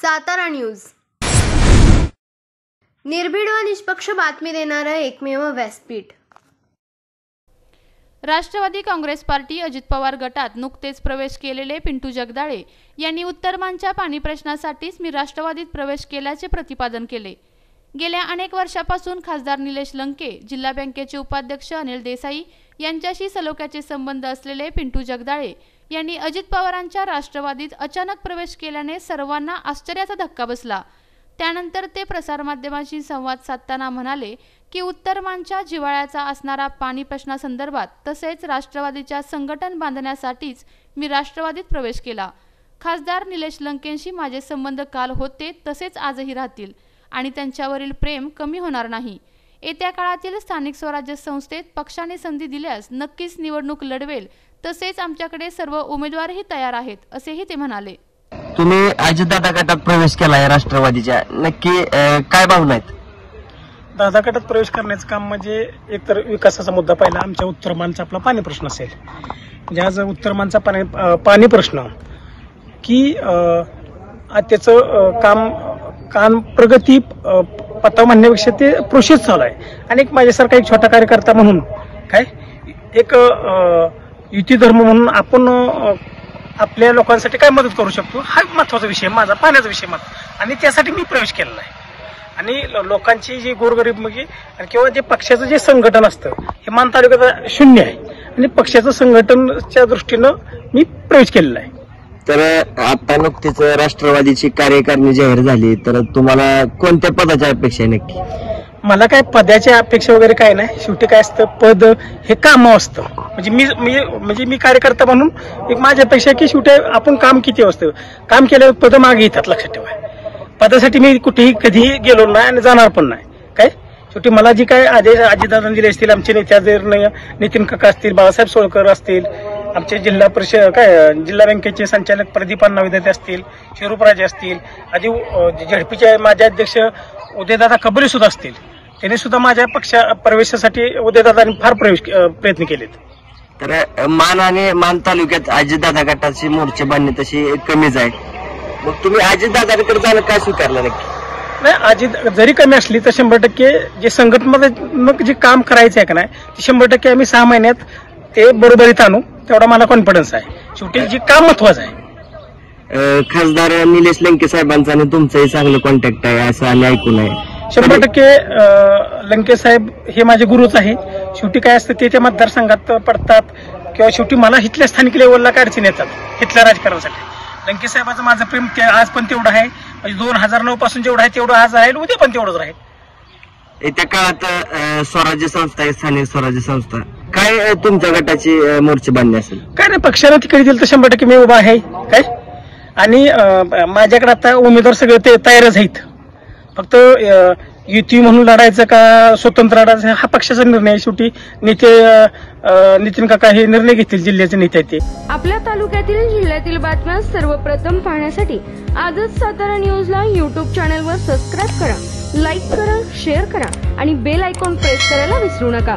Satara news, निर्भीड व निष्पक्ष बातमी देणारं एकमेव व्यासपीठ। राष्ट्रवादी काँग्रेस पार्टी अजित पवार गटात नुकतेच प्रवेश केलेले पिंटू जगदाळे यांनी उत्तरमानच्या पाणी प्रश्नासाठीच मी राष्ट्रवादीत प्रवेश केल्याचे प्रतिपादन केले। गेल्या अनेक वर्षापासून खासदार निलेश लंके, जिल्हा बँकेचे उपाध्यक्ष अनिल देसाई यांच्याशी सलोख्याचे संबंध असलेले पिंटू जगदाळे यांनी अजित पवारांच्या राष्ट्रवादीत अचानक प्रवेश केल्याने सर्वांना आश्चर्याचा धक्का बसला। त्यानंतर ते प्रसारमाध्यमांशी संवाद साधताना म्हणाले की उत्तरमानच्या जिव्हाळ्याचा असणारा पाणी प्रश्नासंदर्भात तसेच राष्ट्रवादीच्या संघटन बांधण्यासाठीच मी राष्ट्रवादीत प्रवेश केला। खासदार निलेश लंकेंशी माझे संबंध काल होते तसेच आजही राहतील आणि त्यांच्यावरील प्रेम कमी होणार नाही। येत्या काळातील स्थानिक स्वराज्य संस्थेत पक्षाने संधी दिल्यास नक्कीच निवडणूक लढवेल, तसेच आमच्याकडे सर्व उमेदवारही तयार आहेत, असेही ते म्हणाले। तुम्ही अजितदादा गटात प्रवेश केलाय राष्ट्रवादीच्या, नक्की काय भावना आहेत? दादा गटात प्रवेश करण्याचं काम म्हणजे एकतर विकासाचा मुद्दा पहिला आमच्या उत्तरमानचा आपला पाणी प्रश्न असेल। म्हणजे आज उत्तरमानचा पाणी प्रश्न की त्याचं काम प्रगती पता म्हणण्यापेक्षा ते प्रोसेस चालू आहे। आणि माझ्यासारखा एक छोटा कार्यकर्ता म्हणून काय एक युती धर्म म्हणून आपण आपल्या लोकांसाठी काय मदत करू शकतो हा महत्वाचा विषय, माझा पाण्याचा विषय आणि त्यासाठी मी प्रवेश केलेला आहे। आणि लोकांची जी गोरगरीब म्हणजे किंवा जे पक्षाचं जे संघटन असतं हे मान तालुक्यात शून्य आहे आणि पक्षाचं संघटनच्या दृष्टीनं मी प्रवेश केलेला आहे। तर आता नुकतीच राष्ट्रवादीची कार्यकारिणी जाहीर झाली, तर तुम्हाला कोणत्या पदाची अपेक्षा आहे नक्की? मला काय पदाची अपेक्षा वगैरे काय नाही, शेवटी काय असतं पद हे काम असतं। म्हणजे मी कार्यकर्ता म्हणून एक माझी अपेक्षा की शेवटी आपण काम किती असतं, काम केल्यावर पद मागे येतात, लक्षात ठेवा। पदासाठी मी कुठेही कधीही गेलो नाही आणि जाणार पण नाही। काय शेवटी मला जी काय आदेश अजितदादा दिले असतील, आमचे नेते नितीन काका असतील, बाळासाहेब सोळकर असतील, आमचे जिल्हा परिषद जिल्हा बँकेचे संचालक प्रदीप अण्णा विद्यार्थी असतील, शिरूपराजे असतील, आधी झडपीचे माझे अध्यक्ष उदयदादा कबरे सुद्धा असतील, त्यांनी सुद्धा माझ्या पक्षा प्रवेशासाठी उदयदादांनी फार प्रयत्न केलेत। तर मान तालुक्यात अजितदादा गटाची मोर्चे बांधणी तशी कमीच आहे, मग तुम्ही अजितदादाकडे जाणं काय स्वीकारलं नक्की? नाही, अजित जरी कमी असली तर 100% जे संघटनात्मक जे काम करायचं आहे का नाही ते 100% आम्ही 6 महिन्यात ते बरोबरीत आणू, तेवढा मला कॉन्फिडन्स आहे। शेवटी जे काम महत्वाचं आहे। खासदार निलेश लंके साहेबांचा आणि तुमचंही चांगलं कॉन्टॅक्ट आहे असं आम्ही ऐकून आहे। 100% लंके साहेब हे माझे गुरुच आहे। शेवटी काय असतं ते त्या मतदारसंघात पडतात किंवा शेवटी मला इथल्या स्थानिक लेवलला काय अडचणी येतात इथल्या राजकारणासाठी। लंके साहेबांचं माझं प्रेम आज पण तेवढं आहे, म्हणजे 2009 पासून जेवढं आहे तेवढं आज राहील, उद्या पण तेवढंच राहील। येत्या काळात स्वराज्य संस्था आहे, स्थानिक स्वराज्य संस्था, काय तुमच्या गटाची मोर्चे बांधणी असेल? काय नाही, पक्षाने तिकडे दिलं तर 100% मी उभा आहे। काय आणि माझ्याकडे आता उमेदवार सगळे ते तयारच आहेत, फक्त युती म्हणून लढायचं का स्वतंत्र लढायचं हा पक्षाचा निर्णय आहे। शेवटी नेते नितीन काका हे निर्णय घेतील, जिल्ह्याचे नेते आहेत ते। आपल्या तालुक्यातील जिल्ह्यातील बातम्या सर्वप्रथम पाहण्यासाठी आजच सातारा न्यूजला YouTube चॅनलवर सबस्क्राईब करा, लाईक करा, शेअर करा आणि बेल आयकॉन प्रेस करायला विसरू नका।